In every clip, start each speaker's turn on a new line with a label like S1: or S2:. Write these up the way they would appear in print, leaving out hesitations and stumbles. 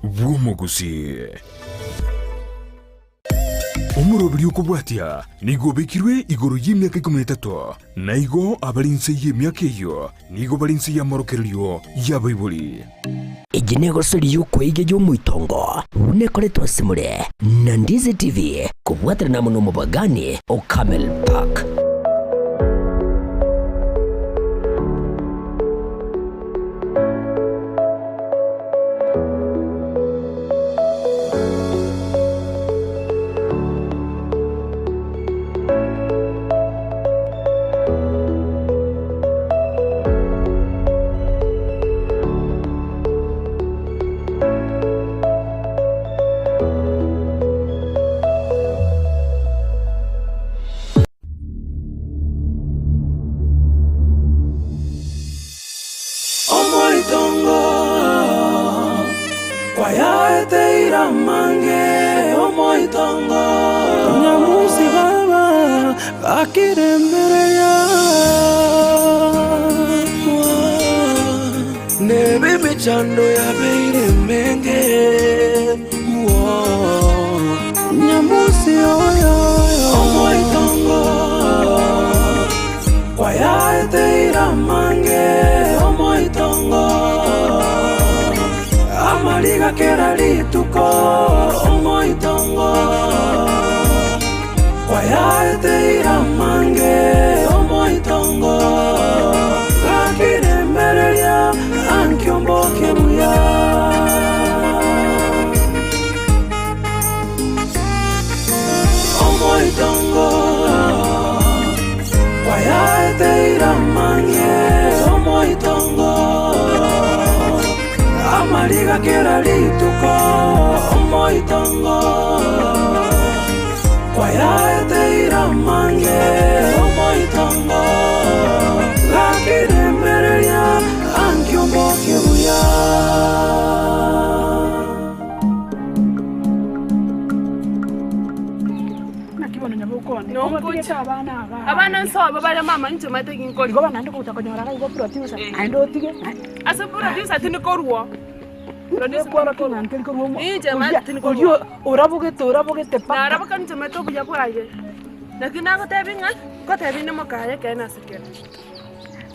S1: bw'omuguzi. Omurobiri okubwatya nigo bekirwe igoro y'imyaka 13 naigo abalinse y'emyaka eyo nigo balinse y'amorokereryo y'abaibuli.
S2: Igi negosori y'ukweige y'omwitongo nekoretwa simule na Ndizi TV kubwatira na muno mubagani o Camel Park.
S3: Nyamusi baba akirembereya nebe mechando ya beire menge Nyamusi oyo omoitongo kwayaete iramange omoitongo amaliga kera lituko omoitongo kwayaete iramange omoitongo gakiremereria ankiomboke buya omoitongo kwayaete iramange omoitongo amaliga kera lituko omoitongo kwayaete iramange omoitongo gakiremereria ankiomboke buya
S4: nakibono nyabukone
S5: Nongocha
S4: abana
S5: abana nsoba bale mama nje mateki nkoli
S4: ngoba nandi kutakonyora kai go producer ando tige
S5: asa producer tini korwo
S4: kwara kana ntel ko mo
S5: Nje matini korwo
S4: urabugete
S5: na
S4: pa
S5: araba kan nje mato kuja kwaje lakini ako tebi nga ko tebi ne mokaya kana sikera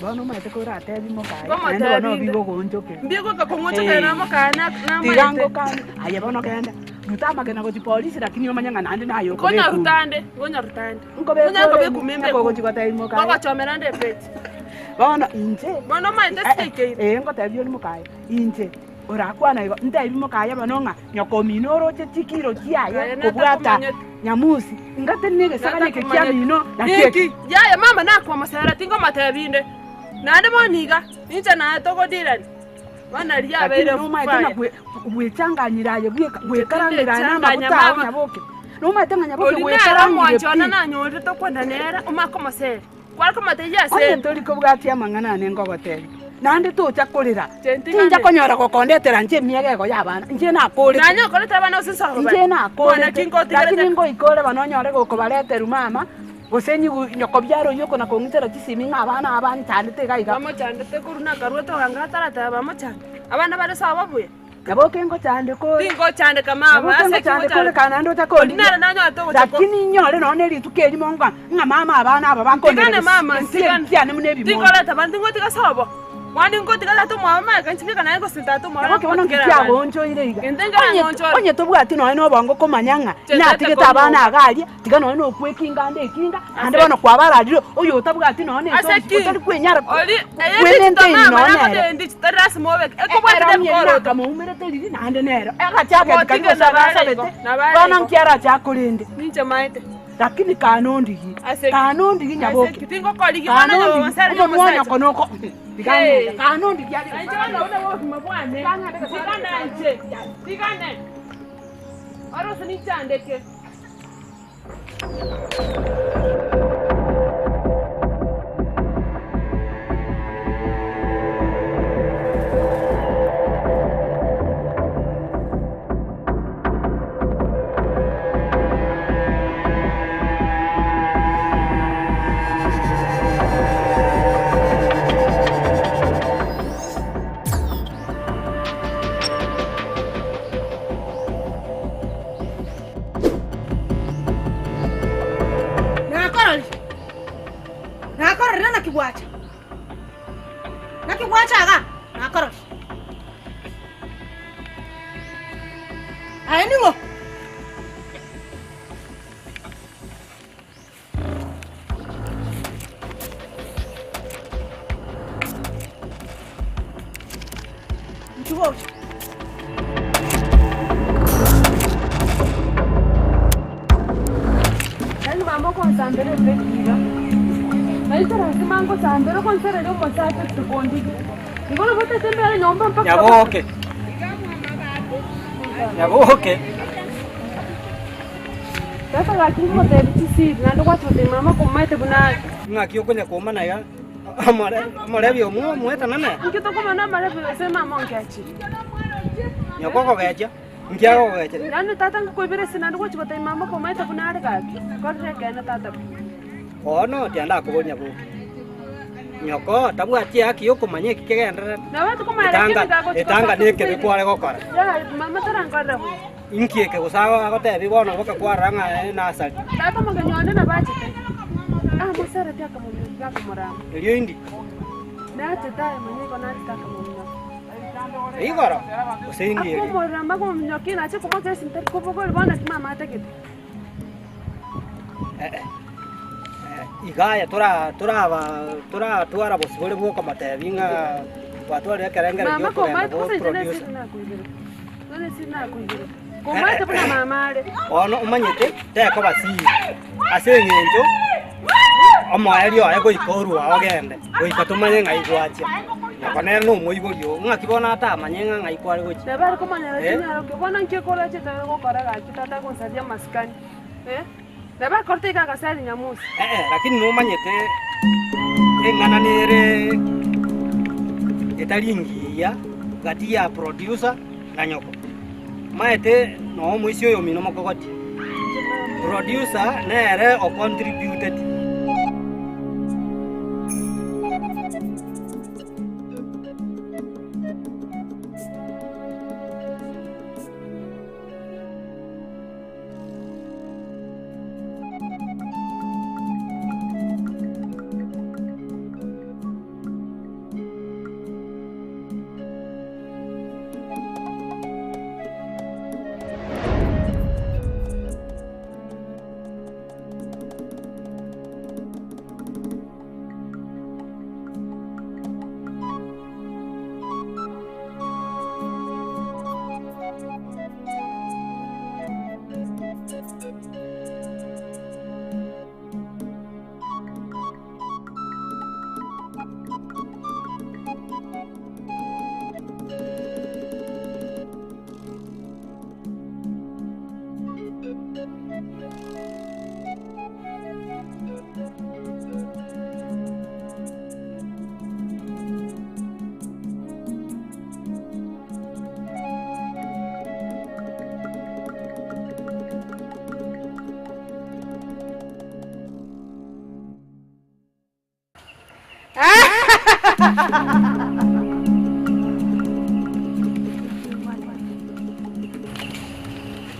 S4: bano maite ko rate bi mo kai
S5: Bamo
S4: ando
S5: tebi
S4: no
S5: nde.
S4: bigo gonjoke
S5: mbiko ka kongocho kana mokaya na
S4: tirango kan aya bano kaenda mutama kana ko polisi lakini omanyanga nandi nayo ko
S5: gonya rutande
S4: ngobe
S5: gonya kumembe
S4: ko gonjiko tai mo kai
S5: baba chomera nde peti
S4: bano inje
S5: bono maite sike
S4: ngo tebi oli mo kai inje urakwana igo ntebi mo kai banonga nyoko minoro chetikiro kiaye kubwata nyamusi ngatenege sakane ke kya mino na keki
S5: ya mama nakwa masara tingo matebinde nande moniga ninja na togodirani bana liya bere
S4: no maitana bwechanganyiraye bwekarangiraye na mabutawo nyaboke no maitana nyaboke
S5: bwekarangiraye chona na nyore to kwenda nera umako masere kwako mateya se
S4: ntoli ko bwati amangana ne ngogoteri nande to chakolera tinja konyora gokondetera nje miegego yabana nje nakole
S5: nanyo koleta bana usisoro
S4: nje nakole
S5: na kingo
S4: lakini ngo ikole banonyore gokobaletera mama gosenyi nyoko byaro yoko na kongitera kisimi ngabana abani tandete gaiga
S5: bamochandete kuruna karweto hangatarata bamochan abana bare sawa buye
S4: yaboke ngo chande ko
S5: tingo chande kama
S4: ase chande ko kana ndo takoli
S5: nara nanyo to
S4: lakini nyore none litukeli monga nga mama abana aba bakondera
S5: Tigane mama
S4: sigane munebi mo
S5: tikoleta bandingo tigasobo wandi ngo tigala mama kanchifika naye ko sintato mama
S4: yaboke bono ngityabo njo ireiga
S5: Endenga ngonjo
S4: onye tobwati no no bongo komanyanga na tigeta abana agalia tigano no kwekinga ndekinga ande bono kwabarariro oyo tabwati no ne toli kwenyara
S5: oli
S4: kwemende no
S5: ne ndi taras mobe ekobwati
S4: ko kama umere teli nande nero akachaka tikanyosha basabete bana nkiara chakulinde
S5: ninje maite
S4: lakini kanondi nyaboke
S5: tingo koli kibana na masara
S4: no mwana konoko
S5: Hey.
S4: kanondi gyali
S5: Anjana una wo mabwane tigana nje tigane aro sini chandeke
S6: nakibwacha. Nakibwacha aga. Nakaro. Aya ningo. Chuo.
S5: Yaani mambo kwa sambere vekira. Maisha lazima ngo sambere kwa sere leo kwa saa tukondi. Ngono bote tembea nyomba mpaka.
S7: Yaboke. Yaboke.
S5: Sasa lakini mote bitisi nando kwa tote mama kwa maite buna.
S7: Ngakio kwenye kuomana ya. Amare byo mueta nane.
S5: Nkito kwa na mare byo sema mongachi.
S7: Nyakoko gacha. Nkiago gacha.
S5: Yaani tata ngikoibere sinando kwa tote mama kwa maite buna arika. Korre kana tata.
S7: Ono tianda kubonya ko. Nyoko tabwati akio kumanye kigenda.
S5: Na wetu kuma areke
S7: Etanga neke bikware gokora.
S5: Ya mama tarangara.
S7: Inkieke gusawa agotebi bono boka kwaranga na asali.
S5: Tata manganyone na bachite. Musara tia kama mnyaka murama.
S7: Elio indi.
S5: Na tata manye kona taka mnyaka.
S7: Igoro. Usingi.
S5: Ako murama ko mnyaki na che kuma kesi ntari ko boko bana mama atakete.
S7: Igaya tuara bosibole bwoko matebinga watwale kerengere
S5: mama ko mai
S7: ko
S5: ko sene sina kuibere. None sina kuibere. Ko mai tabuna mama ale.
S7: Ono umanyete teko basi. Asengenjo. Omo elio ayego ikoru awagende. Goikatumanye ngaigwacha. Nakone no moiborio. Ngakibona ata manyenga ngaikware gochi.
S5: Nabara ko manyara kinyaro ke bona nke kola che tago koraga kitata ko sadia maskani. Naba korte ka kasari nyamusi.
S7: Lakini no manyete engana nere etalingia gati ya producer na nyoko. Maete no muisio yo mino makogoti. Producer nere o contributed.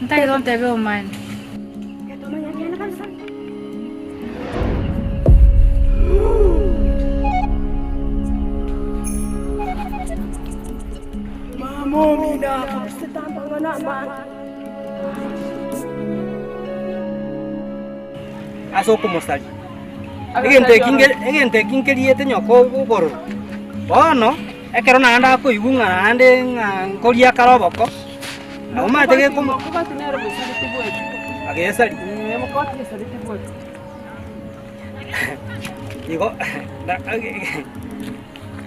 S8: Entah itu TV main.
S4: Mamo mina setambang anak.
S7: Aso como está. Egente kinkeriete nyoko gugoro. Bono ekero nanda ko igunga ande ngoria karoboko. Uma tege como
S5: Ko tinero bo sari tibwetu.
S7: agesari.
S5: Mo ko tinero sari tibwetu.
S7: Igo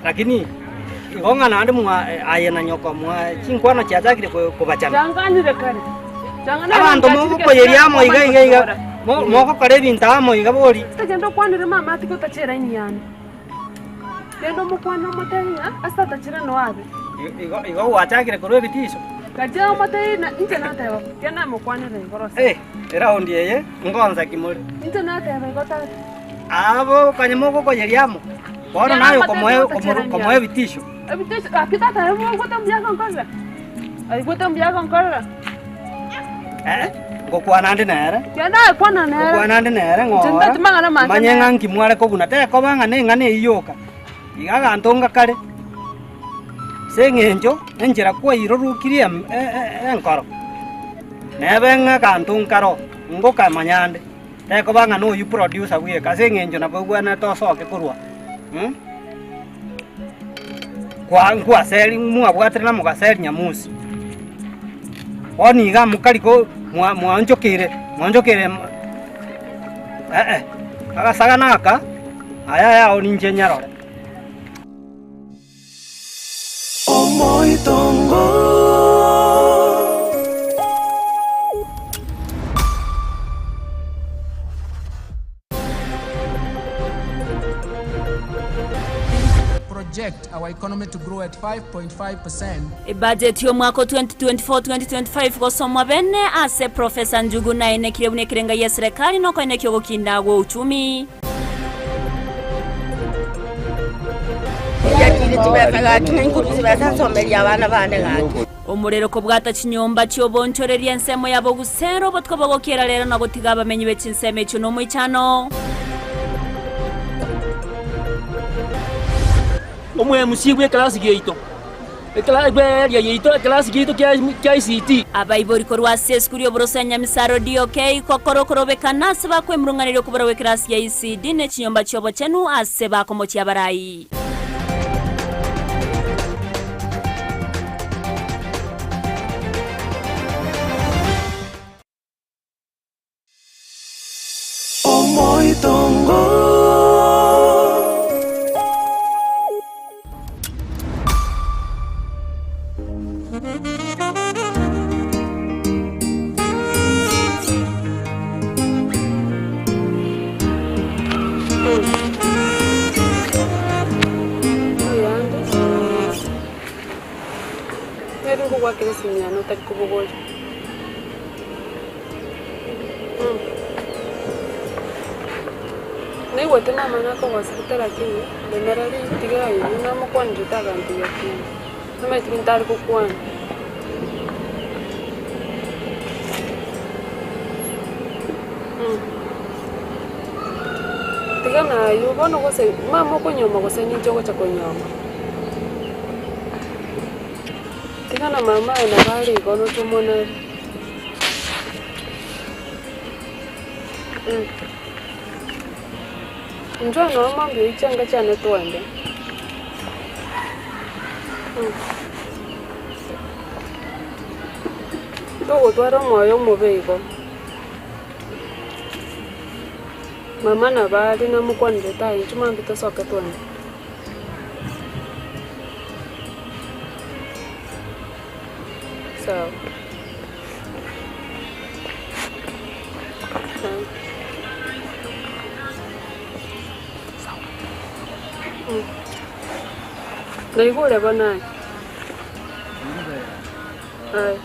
S7: lakini igonga nande mwa ayena nyoko mwa chinkwana chiazakire ko bachana.
S5: Janganire kare. Jangana
S7: Abantu mo ko yeriamo iga. Moko kare bintamo iga bori.
S5: Tagendo kwanire mama atiko tachera inyani. Dendo mukwana motenya asa tachera no abe.
S7: Igo wachakire ko bitisho.
S5: Kaja motenya internet ayo. Kena mukwanire igorosa.
S7: Era ondi eye ngonza kimori.
S5: Internet ayo igota.
S7: Abo kanyamoko ko yeriamo. Bora nayo como bitisho.
S5: Bitisho akitata ayo gota mbia konkora. Ay gota mbia konkora.
S7: Gokwana ndi nere.
S5: Yana kwana nere.
S7: Gokwana ndi nere ngora.
S5: Tenda timangana manje.
S7: Manyenga nkimware ko buna te ko banga ne ngane iyoka. Igaga ntonga kare. Sengenjo enjira kwa irorukirie enkoro. Nebenga kantunkaro ngoka manyande. Te ko banga no yu producer wiye ka sengenjo na bwana to soke kurwa. Kwa seli mua bwatre na mugaseli nyamusi. Oni ga mukariko mwanjokere agasaga naka aya oninje nyarore
S3: Omoitongo
S9: our economy to grow at 5.5%.
S10: Budget y'omwaka 2024-2025 gosomwa bene ase Profesa Njugu naine kirebune kirenga ya serikali noko ine kyogo kindagwo uchumi. Omurero ko bwata kinyomba cyobonchoreria ensemo yabo gusero botko bogokera rero na gotiga bamenyi bechinseme cyo no muichano.
S11: Omwe musigwe class gate. Class gate kya ICT.
S10: Abaibori korwa seskuri obrosanya misaro DOK kokorokorobe nase bakwemrunganiro kubarawe class ya ICD ne kinyomba cyobo chenu ase bakomochi abarai.
S3: Omoitongo
S5: no te kubogoja. Ni wote mama nako wasitara kini, lemerali tigai na mkwanje taganti yakini. Nime tikintari kukwana. Tigana yubono gose mama konyoma gose ni jogo cha konyoma. Tigana mama ina bali gono tumona. Njoo no mambo ichanga cyane twende. Togo twara moyo mubego. Mama na bali na mukwanire tayi chuma mbita soka twende. Sawa. Naigure bana. Ai.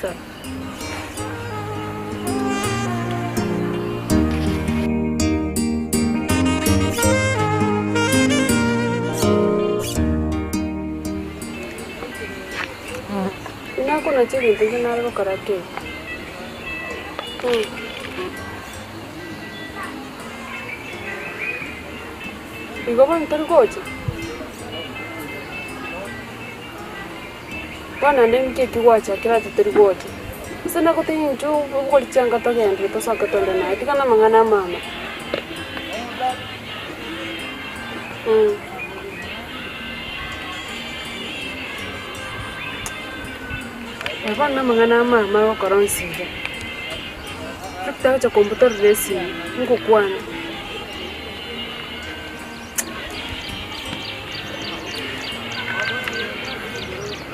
S5: Sawa. Kuna chini tingin na karate. Igo bang tergoje. Bana ndemke kiwacha kila tergoje. Sana ko tin chu gol changa to gendri to saka to na tikana mangana mama. Bana mangana mama wa koronsiga. Tukta cha computer resi ngo kwana.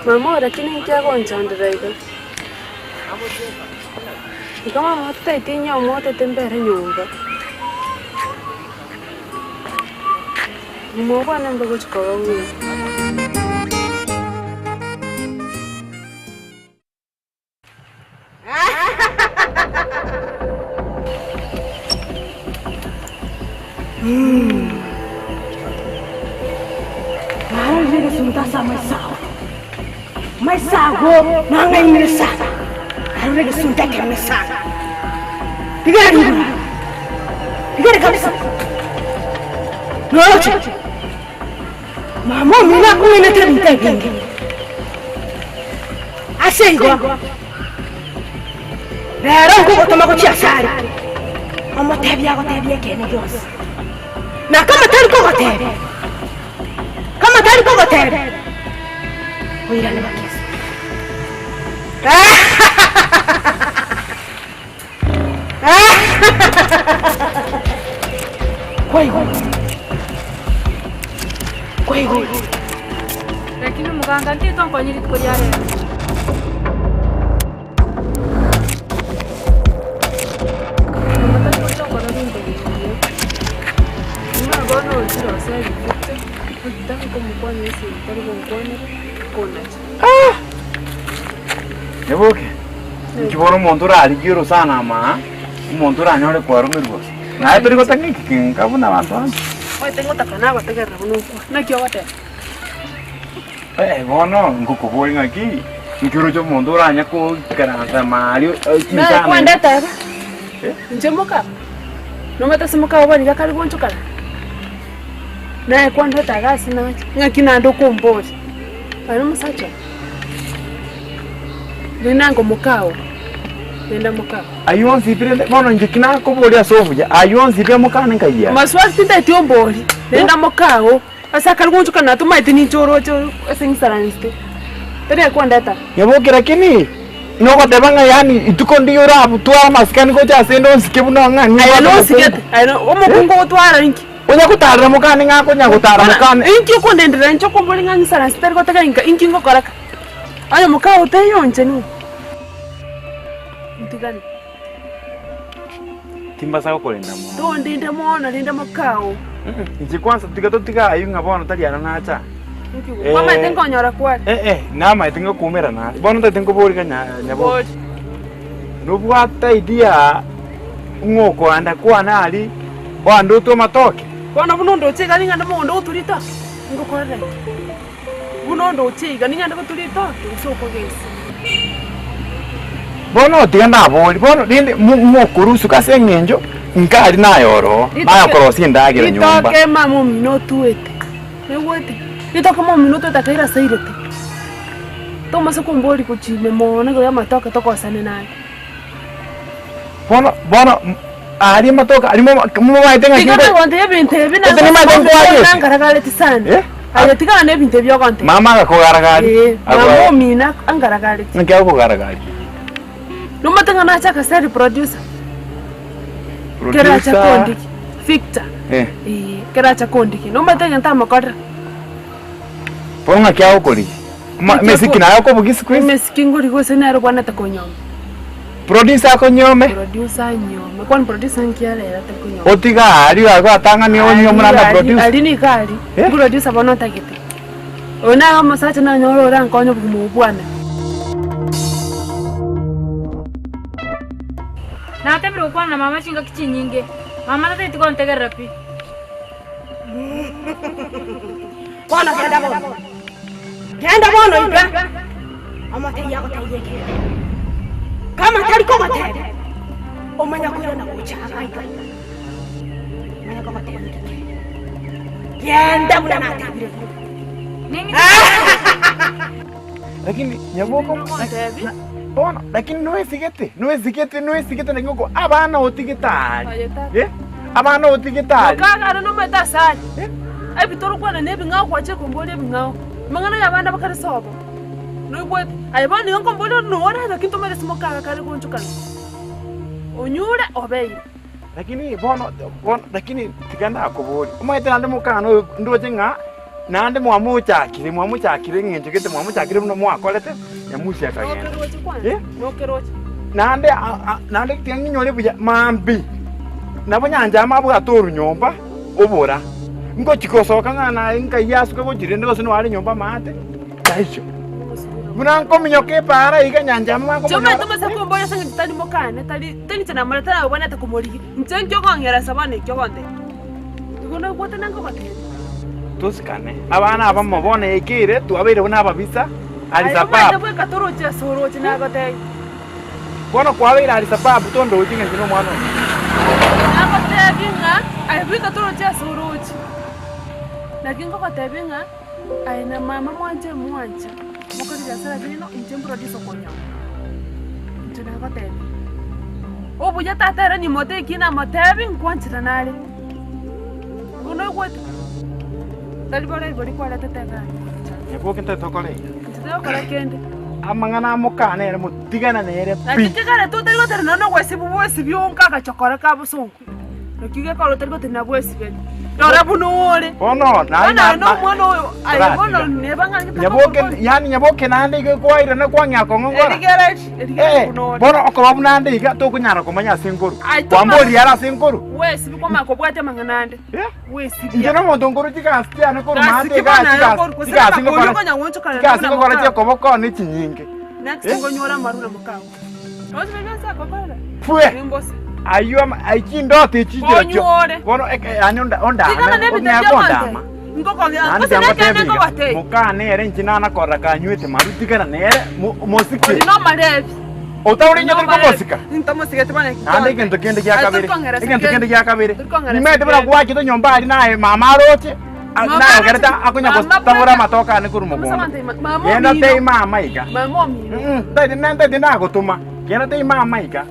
S5: Mama lakini kia gonchandira ida. Kama mata itinya moto tembere nyumba. Mo bana mbago chikowa huyo.
S4: Mahal dia sudah sama sawa. Maisago nanga ingresa. Harus kesunta kemesa. Tiga kabisa. Noche. Mama mira ko ina tanta gingi. Asengo. Rero ko toma ko chiasari. Amo tebia kene jos. Na kama tari ko tebe. Kama tari ko tebe. Oira na bakis. Kwego.
S5: Lakini muganga ndito nkonyiri kuyare.
S12: Nyaboke. Nkibona umuntu urarigiro sana ma. Umuntu uranyore kwa rumirwa. Na turi gotangiki kinkabuna abantu bandi.
S5: Oye tengo takana bategera bunuko. Nakyo bate.
S12: Bono ngukubori ngaki. Nkiro cyo umuntu uranya ko karanta Mario.
S5: Na kwanda tara. Njemoka. No mata semoka obani gakari gonchukana. Na kwanda tara sina. Ngaki na ndo kombori. Ano musacha. Nenango mukao. Nenda mukao.
S12: Ayonzi pirende bono njikina ko bori asovuja. Ayonzi bya mukana nkaya.
S5: Maswali tinda tiombori. Nenda mukao. Asa kalgunchuka na tumaiti ni choro cho singsaraniste. Tere kwanda ta.
S12: Nyaboke lakini noko tebanga yani ituko ndiyo rabu twa maskani ko cha sendo nsikebuna ngani.
S5: Ayano sikete. Ayano omukungo otwara inki.
S12: Onya kutara mukani ngako nya kutara mukani.
S5: Inki ko ndendera ncho ko mboli ngani saraniste ko taka inki ngo koraka. Ayo mukao teyonje ni. Ntigani.
S12: Timba sawa kolenda mo.
S5: To ndinde mona ndinde mukao.
S12: Nji kwanza tiga ayunga bona taliana nacha.
S5: Mama tengo nyora kwa.
S12: Nama tengo kumera na. Bona tengo bori kanya nyabo. No bwata idea ngoko anda kwa nali. Wando to matoke.
S5: Bona bunondo chiga ninga ndamondo uturita. Ngokore. Bunondo chiga ninga ndakuturita. Usoko gesi.
S12: Bono tiga bori. Bono dinde mokurusu kasengenjo. Nkari nayoro. Maya korosi ndagira nyumba.
S5: Itoke mamu minuto ete. Ewete. Itoke mamu minuto etakaira sairete. Toma se kumbori kuchime mona ko yamatoka toko sane naye.
S12: Bono ari matoka ari mama itenga
S5: kinga. Tika konte yebinte bina.
S12: Tani matengo
S5: Nangaragale tisane. Ayo tika ne binte byo konte.
S12: Mama ga kogaragari.
S5: Mamu mina angaragale.
S12: Nkya kogaragari.
S5: Numa tenga na chaka seri producer. Keracha kondiki. Victor. Keracha kondiki. Numa tenga ntama kodra.
S12: Ponga kya ukoli. Mesiki na yako bugisi kwezi.
S5: Mesiki ngori gose na ro bwana takonyoma.
S12: Producer akonyome.
S5: Producer nyoma. Kwani producer nkiara era takonyoma.
S12: Otiga ali wako atanga ni onyoma na producer.
S5: Ali ni kali. Producer bwana takete. Ona kama sacha na nyoro ran konyo mu bwana.
S8: Na tembe kwa na mama chinga kichinyinge. Mama tata itiko ntegera pi.
S4: Bona genda bono. Genda bono iga. Amate yako tayeke. Kama tari ko matebe. Omanya kuira na kuchaka iga. Manya ko matebe. Genda buna na tabire.
S8: Nini?
S12: Lakini nyaboko matebe. Bona lakini no esikete na ngoko abana otigitali. Abana otigitali.
S5: Kaka no meta sali. Ebitoro kwana nebi ngaho kwache kumbole bingaho. Mangana yabana bakari sobo. No bwe ayabani ngo mbole no ora lakini tomere simoka kare kunchukana. Onyure obei.
S12: Lakini bona lakini tiganda akobori. Umaite nande mukano ndoje nga nande mwamuchakire ngenje kete mwamuchakire no mwakolete nyamusi akagenda.
S5: Nokeroche.
S12: Nande tiangi nyole buya mambi. Nabo nyanja mabu atoru nyomba obora. Ngo chikosoka ngana inka yasuka go jirende go sino wali nyomba mate. Taicho. Muna ko minyoke para iga nyanja mama ko.
S5: Choma toma sa ko mboya sanga tani mokane tani tana mara tana bana ta komori. Ntsenjo ko ngera sabane kyo konde. Ngona kwata nango bakene.
S12: Tusikane. Abana abamobone ekire tu abere bona babisa. alisababu
S5: katoroche soroche nagote
S12: kono kwawira alisababu tondo utinge zino mwana
S5: nagote binga aibu katoroche soroche lakini kogote binga aina mama mwanje mokori jasara bino intembro disokonya ntuna gote obuja tatara ni mote kina motebi nkwanchira nale uno kwet dalibora ibori kwala tatanga
S12: Nyaboke ntatokole.
S5: Ntatokole kende.
S12: Amangana mukana ere mutigana nere.
S5: Nakitigana tu tari gotere nono gwesi bubwesi byonka gachokora kabusonko. Nakige kalo tari gotere na bwesi be. Dora bunore.
S12: Ono na
S5: no mwana oyo ayi bono nebanga ngita.
S12: Nyaboke yani nyaboke nande ke kwaira na kwanya kongongora.
S5: Edigere bunore.
S12: Bono okobabu nande iga to kunyara komanya singuru. Kwamboli yara singuru.
S5: Wesi bikoma ko bwate manganande. Wesi.
S12: Njeno mondo nguru tikasitia na koru mande ga tikasingora tikoboko ni chinyinge.
S5: Next ngonyora maruna mukao. Ozi bebasa kokora.
S12: Pwe. Ayoma aikindo tichijira cho. Bono anonda onda. Onyakonda. Mukane ere nchina kora kanywete marutikana nere mosike.
S5: No marevi.
S12: Otauri nyoto komosika.
S5: Ntomosika tebane.
S12: Ande kento kende kya kabere. Kento kende kya kabere. Nimete bra kwa kito nyomba ari nae mama roche. Na gareta akunya kostangora matoka ne kurumo bongo. Yenda te mama ika. Tadi na gotuma. Yenda te mama ika.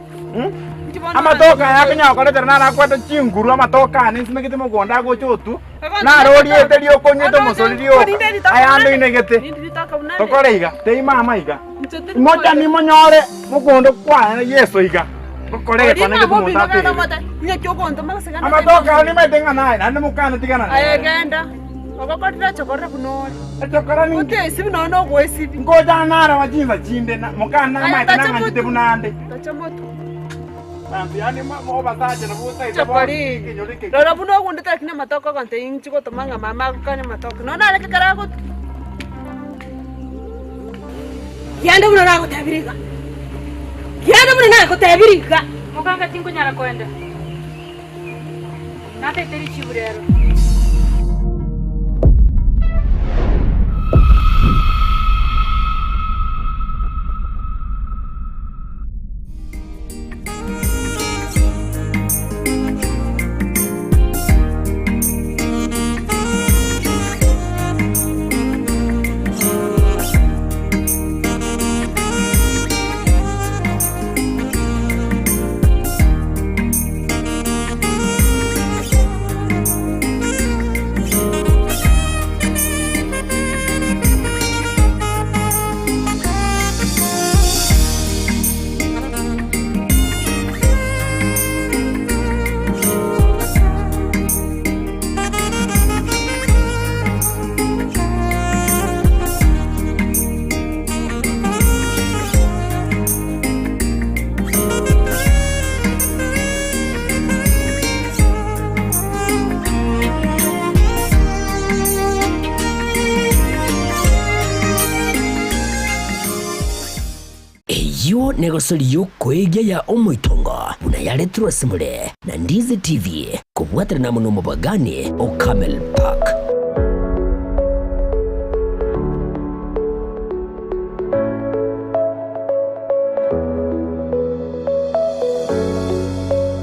S12: Amatoka yakunya koreta na kwata chinguru amatoka ni simekite mugonda go chotu. Na rori eterio konyeto mosolio. Ayando inegete. Tokore iga te mama ika. Moja ni monyore mugondo kwa Yesu iga. Tokore kwa nege tumonda pe. Amatoka ni metenga nae nande mukana tigana.
S5: Ayegenda. Okokotira chokora kunore.
S12: Chokora ni
S5: nke sibi nono go sibi.
S12: Ngoja nara wajinza chinde na mukana maite nanga njite bunande.
S5: Tachamoto.
S12: Yani mo basaje na busa
S5: Chapari. Dora buno gunde takine matoko kante inchi ko tomanga mama kane matoko. Nona aleke karago.
S4: Yanda buno nago tabirika. Yanda buno nago tabirika.
S8: Mukanga tinko nyara kwenda. Nate teri chiburero.
S2: Yo negosoliyo kwegya ya omoitongo buna yaletro simule na Ndizi TV kubwatira na muno mubagani o Camel Park.